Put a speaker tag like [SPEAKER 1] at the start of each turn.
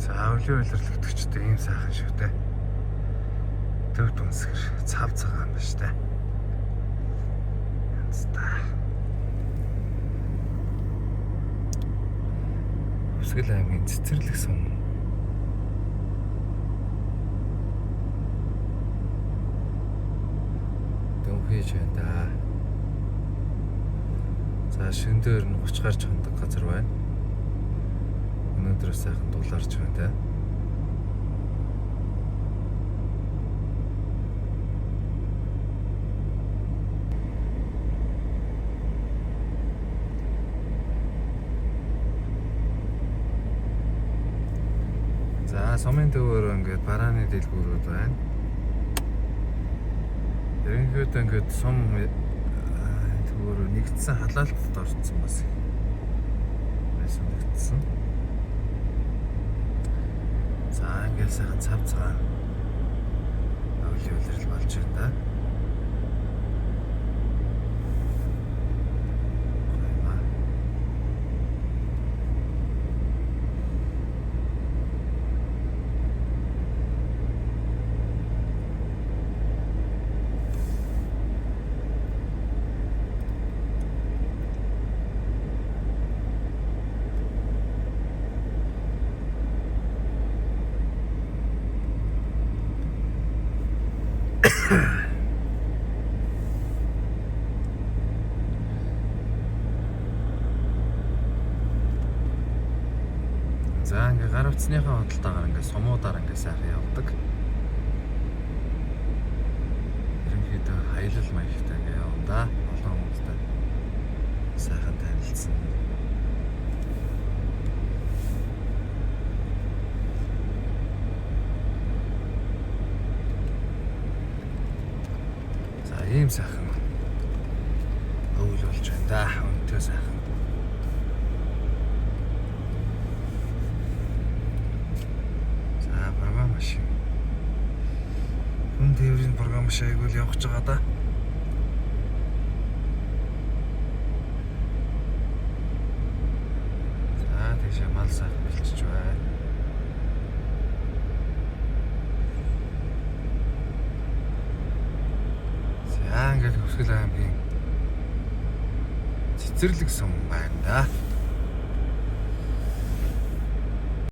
[SPEAKER 1] За өлийн үйлрэлэгдэгчтэй ийм сайхан шүү дээ. Төв дүнсгэр цав цагаан байна шүү дээ. Янзтай. Үсгэл аймгийн Цэцэрлэг сум. Дөнгөж байна да. За шөндөр нь 30 гарч хондог газар байна. Өнөөдөр сайхан дулаарч байна да. За сумын төвөөр ингээд барааны дэлгүүрүүд байна. Ерөнхийдөө ингээд сум төвөөр нэгдсэн халаалтад орсон бас. Байсан нэгдсэн. За ингээд сайхан цав цагаан өлийн үйлрэл болж байна да. За ингээ гар утасныхаа худалдаагаар ингээ сумуудаар ингээ сайхан явдаг. Ерөнхийдөө хаялал маягтай ингээ явна да. Олон хүмүүстэй сайхан танилцсан. За ийм сайхан өвөл болж байна да. Өнтөө сайхан. Машин. Хүн тээврийн програм шиг айгуул явах гэж байгаа да. За тийшээ мал сайхан бэлчж байна. За ингээд Хүсгэл аймгийн Цэцэрлэг сум байна да.